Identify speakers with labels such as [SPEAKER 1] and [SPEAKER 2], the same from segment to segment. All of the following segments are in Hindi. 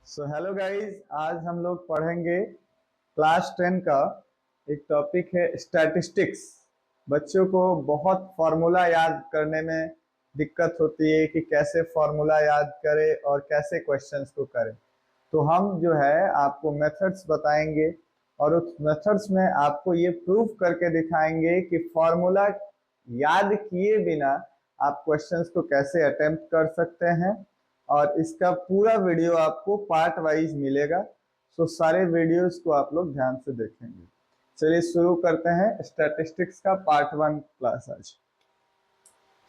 [SPEAKER 1] सो हेलो गाइस, आज हम लोग पढ़ेंगे क्लास 10 का एक टॉपिक है स्टैटिस्टिक्स। बच्चों को बहुत फार्मूला याद करने में दिक्कत होती है कि कैसे फार्मूला याद करें और कैसे क्वेश्चंस को करें। तो हम जो है आपको मेथड्स बताएंगे और उस मेथड्स में आपको ये प्रूफ करके दिखाएंगे कि फार्मूला याद किए बिना आप क्वेश्चंस को कैसे अटेम्प्ट कर सकते हैं। और इसका पूरा वीडियो आपको पार्ट वाइज मिलेगा। सो सारे वीडियोस को आप लोग ध्यान से देखेंगे। चलिए शुरू करते हैं स्टैटिस्टिक्स का पार्ट 1 क्लास आज।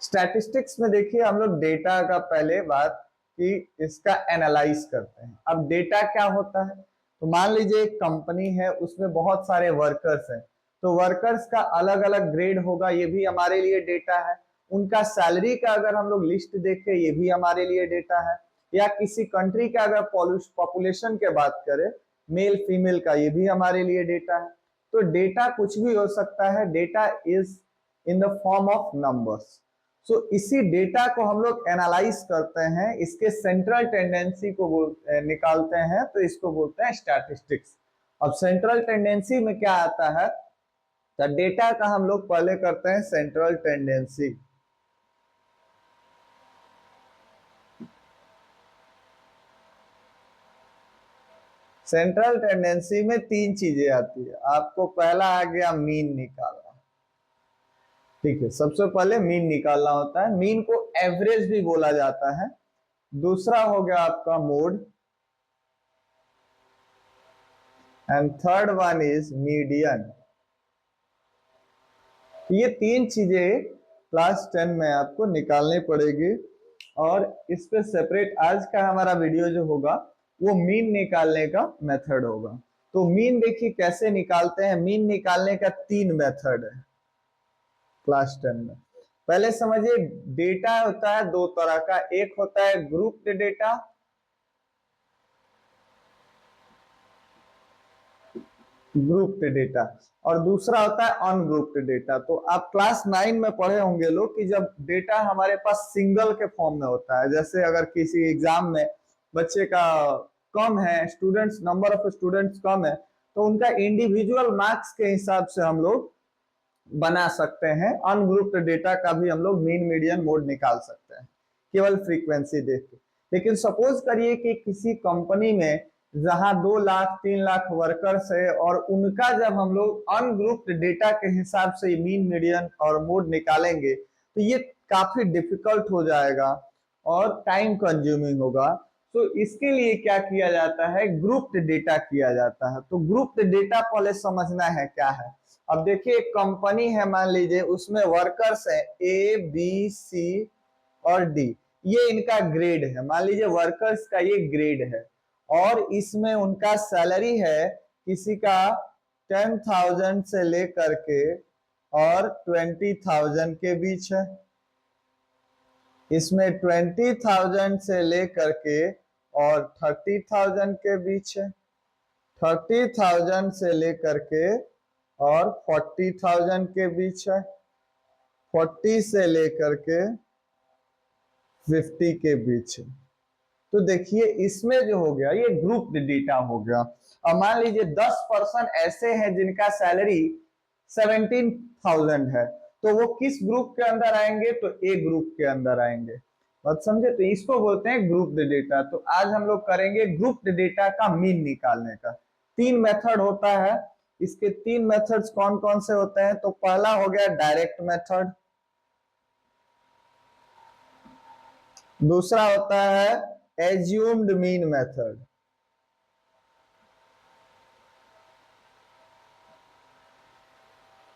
[SPEAKER 1] स्टैटिस्टिक्स में देखिए हम लोग डेटा का पहले बात कि इसका एनालाइज करते हैं। अब डेटा क्या होता है, तो मान लीजिए एक कंपनी है, उसमें बहुत सारे वर्कर्स हैं, तो वर्कर्स का अलग अलग ग्रेड होगा, ये भी हमारे लिए डेटा है। उनका सैलरी का अगर हम लोग लिस्ट देखें, ये भी हमारे लिए डेटा है। या किसी कंट्री का अगर पॉपुलेशन के बात करें, मेल फीमेल का, ये भी हमारे लिए डेटा है। तो डेटा कुछ भी हो सकता है। Data is in the form of numbers. So इसी डेटा को हम लोग एनालाइज करते हैं, इसके सेंट्रल टेंडेंसी को निकालते हैं, तो इसको बोलते हैं स्टैटिस्टिक्स। अब सेंट्रल टेंडेंसी में क्या आता है, तो डेटा का हम लोग पहले करते हैं सेंट्रल टेंडेंसी। सेंट्रल टेंडेंसी में तीन चीजें आती है। आपको पहला आ गया मीन निकालना। ठीक है, सबसे पहले मीन निकालना होता है। मीन को एवरेज भी बोला जाता है। दूसरा हो गया आपका mode, and third one is median. ये तीन चीजें क्लास 10 में आपको निकालनी पड़ेगी और इस पे सेपरेट आज का हमारा वीडियो जो होगा वो मीन निकालने का मेथड होगा। तो मीन देखिए कैसे निकालते हैं। मीन निकालने का तीन मेथड है क्लास 10 में। पहले समझिए, डेटा होता है दो तरह का। एक होता है ग्रुप्ड डेटा, ग्रुप्ड डेटा, और दूसरा होता है अनग्रुप्ड डेटा। तो आप क्लास 9 में पढ़े होंगे लोग कि जब डेटा हमारे पास सिंगल के फॉर्म में होता है, जैसे अगर किसी एग्जाम में बच्चे का कम है, स्टूडेंट्स नंबर ऑफ स्टूडेंट्स कम है, तो उनका इंडिविजुअल मार्क्स के हिसाब से हम लोग बना सकते हैं। अनग्रुप्ड डेटा का भी हम लोग मीन मीडियन मोड निकाल सकते हैं केवल फ्रीक्वेंसी देख के। लेकिन सपोज करिए कि किसी कंपनी में जहां 2 लाख 3 लाख वर्कर्स है और उनका जब हम लोग अनग्रुप्ड डेटा के हिसाब से मीन मीडियन और मोड निकालेंगे तो ये काफी डिफिकल्ट हो जाएगा और टाइम कंज्यूमिंग होगा। तो इसके लिए क्या किया जाता है, ग्रुप्ड डेटा किया जाता है। तो ग्रुप्ड डेटा पहले समझना है क्या है। अब देखिए एक कंपनी है, मान लीजिए उसमें वर्कर्स है ए बी सी और डी, ये इनका ग्रेड है। मान लीजिए वर्कर्स का ये ग्रेड है और इसमें उनका सैलरी है किसी का 10,000 से लेकर के और 20,000 के बीच है। इसमें 20,000 से लेकर के और 30,000 के बीच है। 30,000 से लेकर के और 40,000 के बीच है। 40 से लेकर के 50 के बीच है। तो देखिए इसमें जो हो गया ये ग्रुप डेटा हो गया। अब मान लीजिए 10% ऐसे हैं जिनका सैलरी 17,000 है, तो वो किस ग्रुप के अंदर आएंगे, तो ए ग्रुप के अंदर आएंगे। बात समझे, तो इसको बोलते हैं ग्रुप डेटा। तो आज हम लोग करेंगे ग्रुप डेटा का मीन निकालने का। तीन मेथड होता है। इसके तीन मेथड्स कौन कौन से होते हैं, तो पहला हो गया डायरेक्ट मेथड, दूसरा होता है assumed mean method,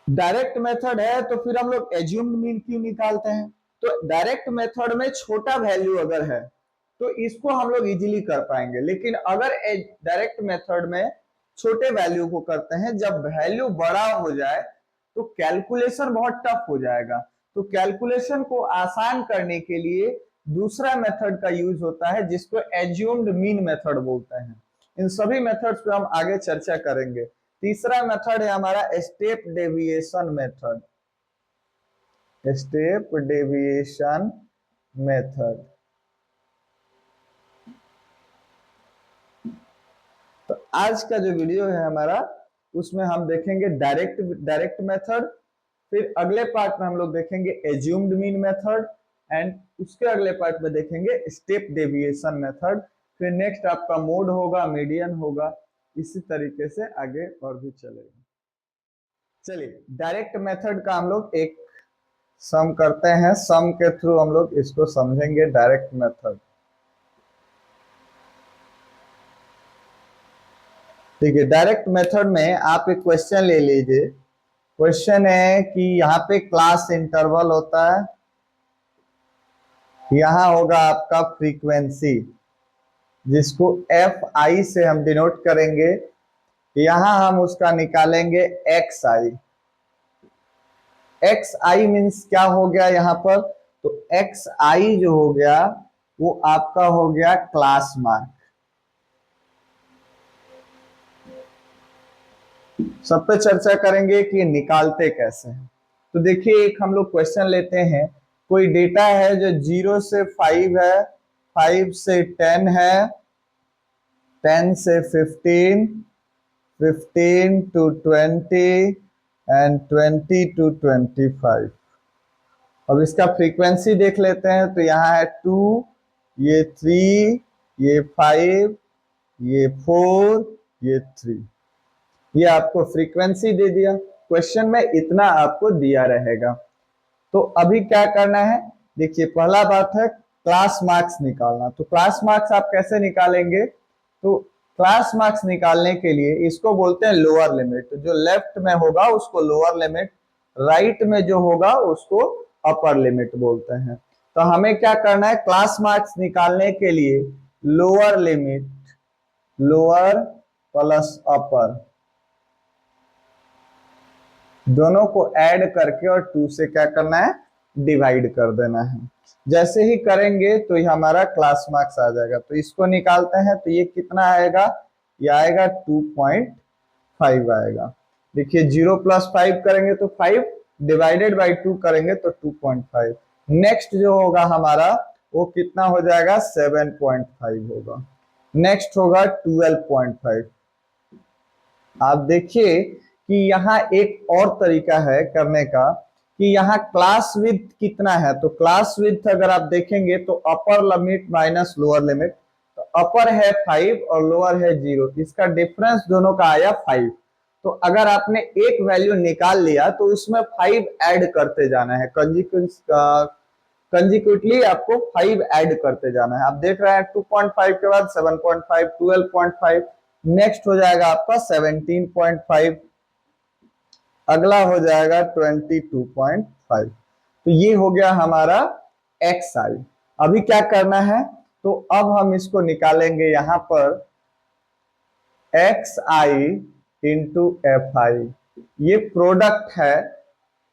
[SPEAKER 1] direct method है तो फिर हम लोग एज्यूम्ड मीन क्यों निकालते हैं, तो डायरेक्ट मेथड में छोटा वैल्यू अगर है तो इसको हम लोग इजीली कर पाएंगे। लेकिन अगर डायरेक्ट मेथड में छोटे वैल्यू को करते हैं, जब वैल्यू बड़ा हो जाए तो कैलकुलेशन बहुत टफ हो जाएगा। तो कैलकुलेशन को आसान करने के लिए दूसरा मेथड का यूज होता है जिसको एज्यूम्ड मीन मेथड बोलते हैं। इन सभी मेथड्स पे हम आगे चर्चा करेंगे। तीसरा मेथड है हमारा step deviation method, step deviation method. तो आज का जो वीडियो है हमारा, उसमें हम देखेंगे डायरेक्ट मेथड, फिर अगले पार्ट में हम लोग देखेंगे एज्यूम्ड मीन मेथड, एंड उसके अगले पार्ट में देखेंगे स्टेप डेविएशन मेथड, फिर नेक्स्ट आपका मोड होगा, मीडियन होगा, इसी तरीके से आगे और भी चलेगा। चलिए डायरेक्ट मेथड का हम लोग एक सम करते हैं, सम के थ्रू हम लोग इसको समझेंगे डायरेक्ट मेथड। ठीक है, डायरेक्ट मेथड में आप एक क्वेश्चन ले लीजिए। क्वेश्चन है कि यहाँ पे क्लास इंटरवल होता है, यहाँ होगा आपका फ्रीक्वेंसी जिसको एफ आई से हम डिनोट करेंगे, यहाँ हम उसका निकालेंगे x I. X I means क्या हो गया यहाँ पर, तो एक्स आई जो हो गया वो आपका हो गया क्लास मार्क। सब पे चर्चा करेंगे कि निकालते कैसे हैं। तो देखिए एक हम लोग क्वेश्चन लेते हैं, कोई डेटा है जो 0 से 5 है, 5 से 10 है, 10 से 15, 15 to 20 एंड 20 to 25। अब इसका फ्रीक्वेंसी देख लेते हैं, तो यहाँ है 2, ये 3, ये 5, ये 4, ये 3। ये आपको फ्रीक्वेंसी दे दिया, क्वेश्चन में इतना आपको दिया रहेगा। तो अभी क्या करना है, देखिए पहला बात है क्लास मार्क्स निकालना। तो क्लास मार्क्स आप कैसे निकालेंगे, तो क्लास मार्क्स निकालने के लिए इसको बोलते हैं लोअर लिमिट। तो जो लेफ्ट में होगा उसको लोअर लिमिट, राइट में जो होगा उसको अपर लिमिट बोलते हैं। तो हमें क्या करना है, क्लास मार्क्स निकालने के लिए लोअर लिमिट, लोअर प्लस अपर दोनों को ऐड करके और 2 से क्या करना है, डिवाइड कर देना है। जैसे ही करेंगे तो ये हमारा क्लास मार्क्स आ जाएगा। तो इसको निकालते हैं, तो ये कितना आएगा, ये आएगा 2.5 आएगा। देखिए 0 + 5 करेंगे तो 5, डिवाइडेड बाई 2 करेंगे तो 2.5। नेक्स्ट जो होगा हमारा वो कितना हो जाएगा, 7.5 होगा। नेक्स्ट होगा 12.5। आप देखिए कि यहाँ एक और तरीका है करने का कि यहाँ क्लास विड्थ कितना है। तो क्लास विड्थ अगर आप देखेंगे तो upper limit minus lower limit, तो अपर है 5 और लोअर है 0, इसका डिफरेंस दोनों का आया 5। तो अगर आपने एक वैल्यू निकाल लिया तो उसमें 5 ऐड करते जाना है, कंजिक्यूटली आपको 5 ऐड करते जाना है। आप देख रहे हैं 2.5 के बाद 7.5, 12.5, नेक्स्ट हो जाएगा आपका 17.5, अगला हो जाएगा 22.5। तो ये हो गया हमारा एक्स आई। अभी क्या करना है, तो अब हम इसको निकालेंगे यहाँ पर x I into F I. ये प्रोडक्ट है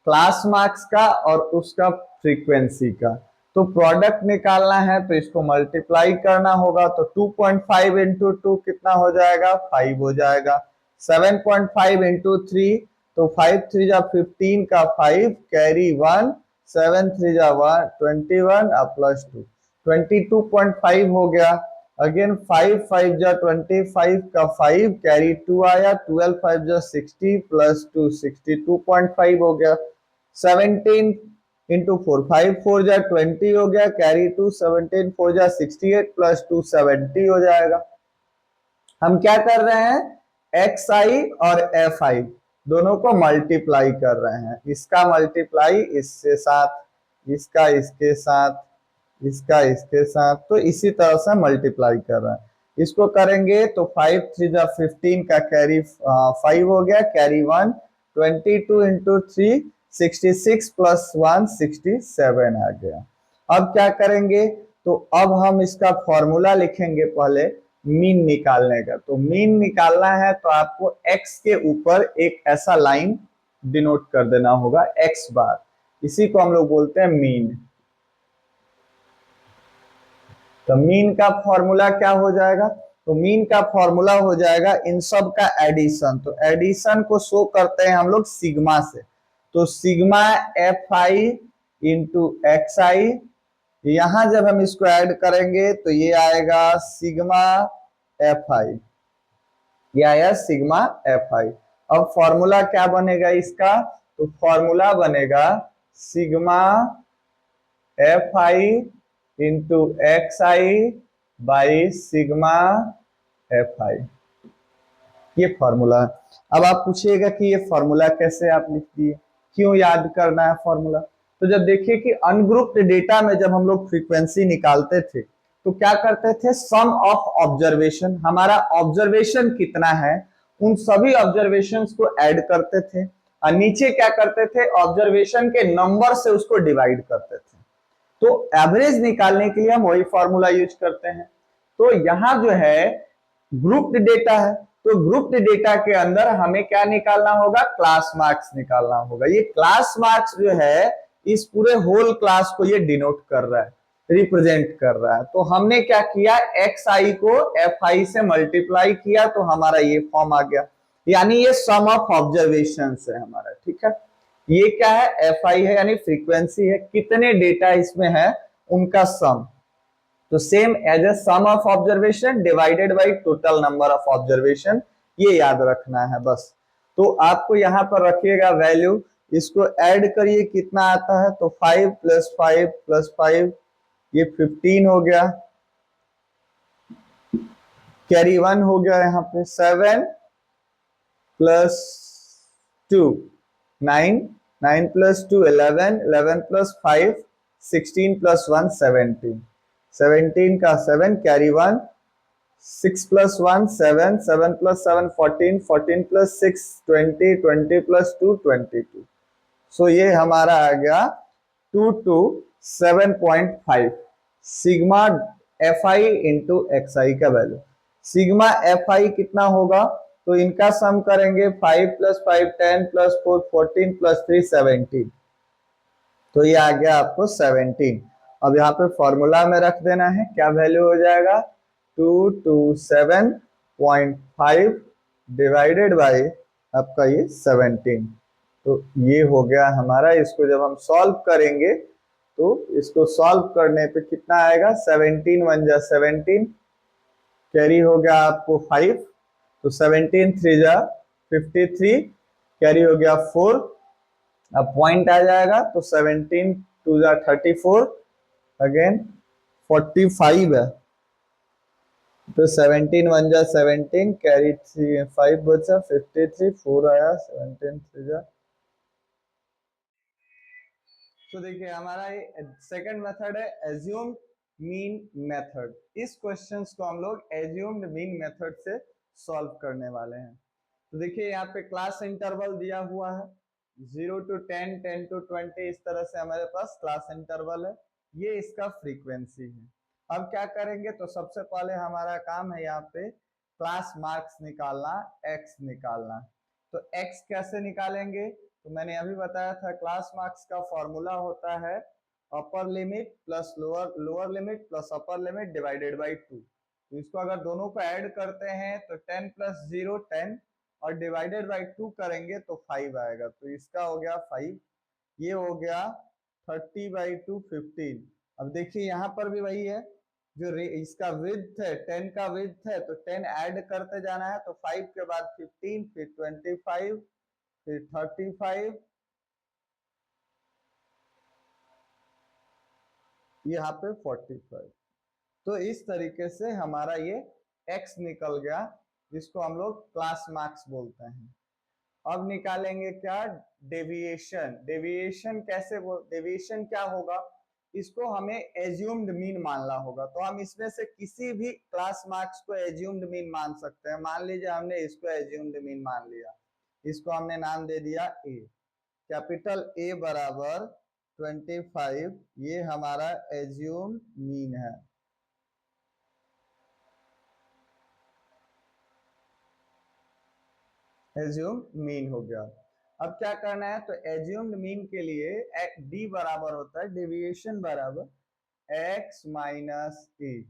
[SPEAKER 1] क्लास मार्क्स का और उसका फ्रीक्वेंसी का। तो प्रोडक्ट निकालना है तो इसको मल्टीप्लाई करना होगा। तो 2.5 इंटू 2 कितना हो जाएगा, 5 हो जाएगा। 7.5 इंटू 3, तो 5 3 जा 15 का 5 कैरी 1, 7 3 जा 21 प्लस 2, 22.5 हो गया। अगेन 5 5 जा 25 का 5 कैरी 2 आया, 12 5 जा 60 प्लस 2 62.5 हो गया। 17 इंटू 4, 5 4 जा 20 हो गया, कैरी 2, 17 4 जा 68 प्लस 2 70 हो जाएगा। हम क्या कर रहे हैं, एक्स आई और एफ आई दोनों को मल्टीप्लाई कर रहे हैं। इसका मल्टीप्लाई इसके साथ, इसका इसके साथ, इसका इसके साथ, तो इसी तरह से मल्टीप्लाई कर रहे हैं। इसको करेंगे तो 5 3 जा 15 का कैरी 5 हो गया, कैरी 1, 22 इंटू 3 66 प्लस 1 67 आ गया। अब क्या करेंगे, तो अब हम इसका फॉर्मूला लिखेंगे पहले मीन निकालने का। तो मीन निकालना है तो आपको x के ऊपर एक ऐसा लाइन डिनोट कर देना होगा, x बार, इसी को हम लोग बोलते हैं मीन। तो मीन का फॉर्मूला क्या हो जाएगा, तो मीन का फॉर्मूला हो जाएगा इन सब का एडिशन। तो एडिशन को शो करते हैं हम लोग सिग्मा से। तो sigma F I into X I, यहां जब हम इसको ऐड करेंगे तो ये आएगा सिग्मा एफ आई। ये आया सिग्मा एफ आई। अब फॉर्मूला क्या बनेगा इसका, तो फॉर्मूला बनेगा sigma F I into X I by sigma F आई, ये फॉर्मूला है। अब आप पूछिएगा कि ये फॉर्मूला कैसे आप लिख दिए, क्यों याद करना है फॉर्मूला। तो जब देखिए कि अनग्रुप्ड डेटा में जब हम लोग फ्रीक्वेंसी निकालते थे तो क्या करते थे, सम ऑफ ऑब्जर्वेशन, हमारा ऑब्जर्वेशन कितना है उन सभी ऑब्जर्वेशन को ऐड करते थे, और नीचे क्या करते थे, ऑब्जर्वेशन के नंबर से उसको डिवाइड करते थे। तो एवरेज निकालने के लिए हम वही फॉर्मूला यूज करते हैं। तो यहाँ जो है ग्रुप्ड डेटा है, तो ग्रुप्ड डेटा के अंदर हमें क्या निकालना होगा, क्लास मार्क्स निकालना होगा। ये क्लास मार्क्स जो है इस पूरे होल क्लास को ये डिनोट कर रहा है, रिप्रेजेंट कर रहा है। तो हमने क्या किया, एक्स आई को एफ आई से मल्टीप्लाई किया तो हमारा ये फॉर्म आ गया, यानी ये सम ऑफ ऑब्जर्वेशन है हमारा, ठीक है। ये क्या है, एफ आई है यानी फ्रीक्वेंसी है, कितने डेटा इसमें है उनका सम। तो same as a sum of observation divided by total number of observation, ये याद रखना है बस। तो आपको यहां पर रखिएगा वैल्यू, इसको ऐड करिए कितना आता है, तो 5 + 5 + 5 ये 15 हो गया, कैरी 1 हो गया, यहाँ पे 7 + 2 9, 9 + 2 11, 11 + 5 16 + 1 17, 17 का 7 कैरी 1, 6 + 1 7, 7 + 7 14, 14 + 6 20, 20 + 2 22। सो ये हमारा आ गया 2 to 7.5 sigma F I into X I का वैल्यू। सिग्मा एफ आई कितना होगा, तो इनका सम करेंगे 5 + 5 10 + 4 14 + 3 17, तो ये आ गया आपको 17। अब यहाँ पे फॉर्मूला में रख देना है, क्या वैल्यू हो जाएगा, 227.5 डिवाइडेड बाय आपका ये 17। तो ये हो गया हमारा, इसको जब हम सॉल्व करेंगे तो इसको सॉल्व करने पे कितना आएगा, 17 1 जा 17, कैरी हो गया आपको 5, तो 17 3 जा 53, कैरी हो गया 4, अब पॉइंट आ जाएगा तो 17 2 जा 34, अगेन 45 है, तो 17 1 जा 17, कैरी 3 5 बचा 53, 4 आया, 17 3 जा। तो देखिए हमारा ये सेकंड मेथड है एज्यूम्ड मीन मेथड। इस क्वेश्चंस को हम लोग एज्यूम्ड मीन मेथड से सॉल्व करने वाले हैं। तो देखिए यहाँ पे क्लास इंटरवल दिया हुआ है 0 to 10, 10 to 20, इस तरह से हमारे पास क्लास इंटरवल है, ये इसका फ्रीक्वेंसी है। अब क्या करेंगे, तो सबसे पहले हमारा काम है यहाँ पे क्लास मार्क्स निकालना, एक्स निकालना। तो एक्स कैसे निकालेंगे, तो मैंने अभी बताया था क्लास मार्क्स का फॉर्मूला होता है upper limit plus lower limit plus upper limit divided by 2। तो इसको अगर दोनों को ऐड करते हैं तो 10 + 0 10, और डिवाइडेड बाई 2 करेंगे तो 5 आएगा, तो इसका हो गया 5। ये हो गया 30/2 15। अब देखिए यहाँ पर भी वही है, जो इसका विड्थ है 10 का विड्थ है, तो 10 ऐड करते जाना है, तो 5 के बाद 15, फिर 25, फिर 35, यहाँ पे 45। तो इस तरीके से हमारा ये x निकल गया, जिसको हम लोग क्लास मार्क्स बोलते हैं। अब निकालेंगे क्या, डेविएशन। डेविएशन कैसे, डेविएशन क्या होगा, इसको हमें एज्यूम्ड मीन मानना होगा। तो हम इसमें से किसी भी क्लास मार्क्स को एज्यूम्ड मीन मान सकते हैं। मान लीजिए हमने इसको एज्यूम्ड मीन मान लिया, इसको हमने नाम दे दिया ए, कैपिटल ए बराबर 25, ये हमारा एज्यूम्ड मीन है। एज्यूम्ड मीन हो गया। अब क्या करना है, तो एज्यूम्ड मीन के लिए डी बराबर होता है डेविएशन बराबर एक्स माइनस ए,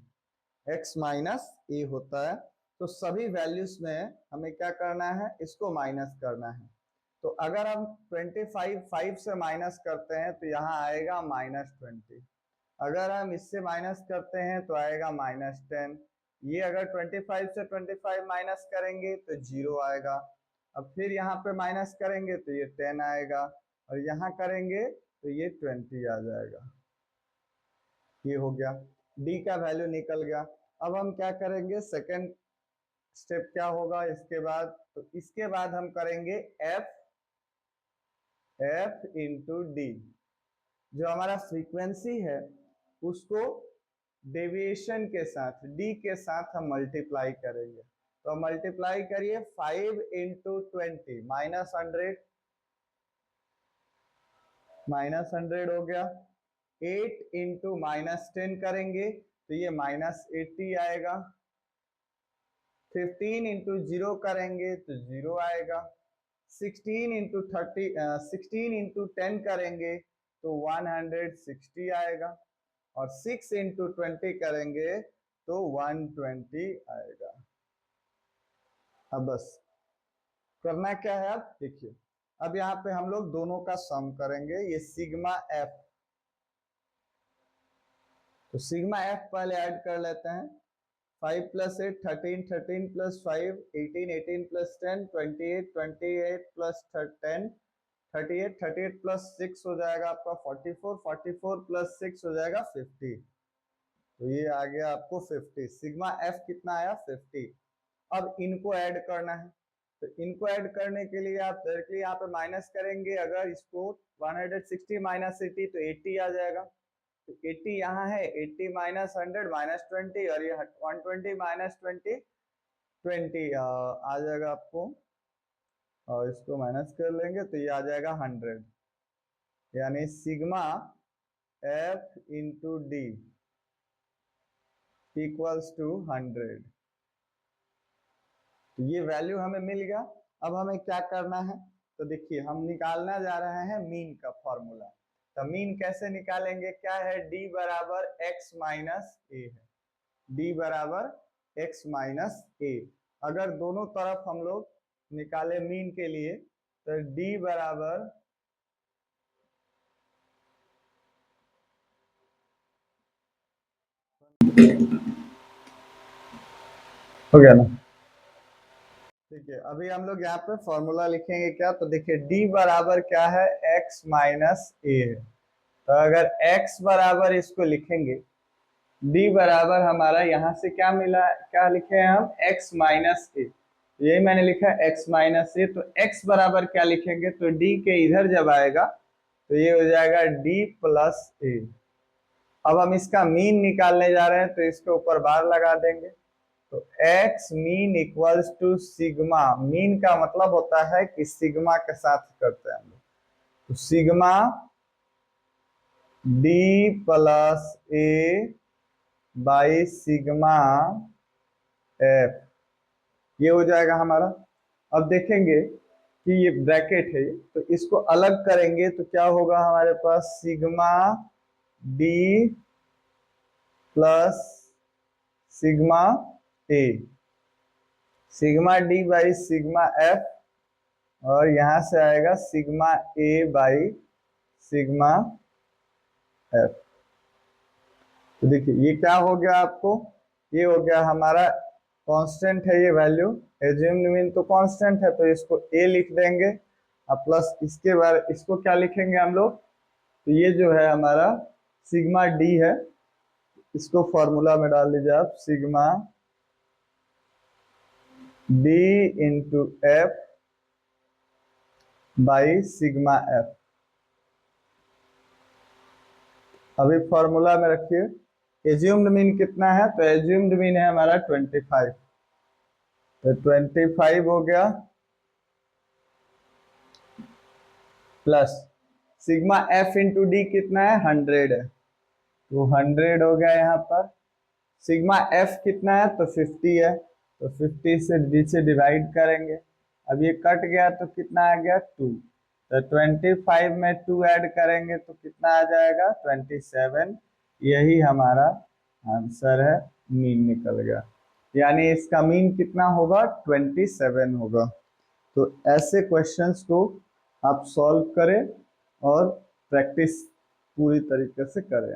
[SPEAKER 1] एक्स माइनस ए होता है। तो सभी वैल्यूज में हमें क्या करना है, इसको माइनस करना है। तो अगर हम 25 5 से माइनस करते हैं तो यहाँ आएगा -20, अगर हम इससे माइनस करते हैं तो आएगा -10, ये अगर 25 से 25 माइनस करेंगे तो 0 आएगा। अब फिर यहाँ पे माइनस करेंगे तो ये 10 आएगा, और यहाँ करेंगे तो ये 20 आ जाएगा। ये हो गया, डी का वैल्यू निकल गया। अब हम क्या करेंगे, सेकंड स्टेप क्या होगा इसके बाद, तो इसके बाद हम करेंगे एफ इंटू डी। जो हमारा फ्रीक्वेंसी है उसको डेविएशन के साथ, डी के साथ हम मल्टीप्लाई करेंगे। तो मल्टीप्लाई करिए 5 इंटू 20 माइनस 100 हो गया। 8 इंटू -10 करेंगे तो ये -80 आएगा। 15 इंटू 0 करेंगे तो 0 आएगा। 16 इंटू 10 करेंगे तो 160 आएगा, और 6 इंटू 20 करेंगे तो 120 आएगा। अब बस करना क्या है, आप देखिए, अब यहाँ पे हम लोग दोनों का सम करेंगे, ये सिग्मा एफ। तो सिग्मा एफ पहले ऐड कर लेते हैं। 5 + 8 13, 13 + 5 18, 18 + 10 28, 28 + 10 38, 38 + 6 हो जाएगा आपका 44, 44 + 6 हो जाएगा 50। तो ये आ गया आपको 50। सिग्मा एफ कितना आया, 50। अब इनको ऐड करना है, तो इनको ऐड करने के लिए आप डायरेक्टली यहाँ पे माइनस करेंगे। अगर इसको 160 माइनस 80 तो 80 आ जाएगा। तो 80 यहाँ है, 80 - 100 -20, और ये 120 - 20 20 आ जाएगा आपको, और इसको माइनस कर लेंगे तो ये आ जाएगा 100। यानी sigma F into D equals to 100। तो ये वैल्यू हमें मिल गया। अब हमें क्या करना है, तो देखिए हम निकालना जा रहे हैं मीन का फॉर्मूला। तो मीन कैसे निकालेंगे, क्या है, d बराबर x माइनस ए है, d बराबर x माइनस ए। अगर दोनों तरफ हम लोग निकाले मीन के लिए तो d बराबर हो गया ना। ठीक है, अभी हम लोग यहाँ पे फॉर्मूला लिखेंगे क्या, तो देखिए d बराबर क्या है, x माइनस ए है। तो अगर x बराबर इसको लिखेंगे, d बराबर हमारा यहाँ से क्या मिला, क्या लिखे हैं हम, x माइनस ए। यही मैंने लिखा है x माइनस ए। तो x बराबर क्या लिखेंगे, तो d के इधर जब आएगा तो ये हो जाएगा d प्लस ए। अब हम इसका मीन निकालने जा रहे हैं, तो इसके ऊपर बार लगा देंगे। तो x mean equals to sigma, mean का मतलब होता है कि सिग्मा के साथ करते हैं हम लोग, तो sigma d plus A by sigma F, ये हो जाएगा हमारा। अब देखेंगे कि ये ब्रैकेट है, तो इसको अलग करेंगे तो क्या होगा हमारे पास, sigma D plus sigma A, sigma D by sigma F, और यहां से आएगा sigma A by sigma F. तो देखिए ये क्या हो गया आपको, ये हो गया हमारा कांस्टेंट है ये वैल्यू, एज्यूम्ड मीन तो कांस्टेंट है, तो इसको ए लिख देंगे। अब प्लस इसके बाद इसको क्या लिखेंगे हम लोग, तो ये जो है हमारा सिग्मा डी है, इसको फॉर्मूला में डाल लीजिए आप, sigma D into F by sigma F. अभी फॉर्मूला में रखिए, एज्यूम्ड मीन कितना है, तो एज्यूम्ड मीन है हमारा 25। तो 25 हो गया, plus sigma F into D कितना है, 100 है, तो 100 हो गया यहाँ पर। सिग्मा एफ कितना है, तो 50 है, तो 50 से डी से डिवाइड करेंगे। अब ये कट गया तो कितना आ गया, 2। तो 25 में 2 ऐड करेंगे तो कितना आ जाएगा, 27। यही हमारा आंसर है, मीन निकल गया। यानी इसका मीन कितना होगा, 27 होगा। तो ऐसे क्वेश्चंस को आप सॉल्व करें और प्रैक्टिस पूरी तरीके से करें।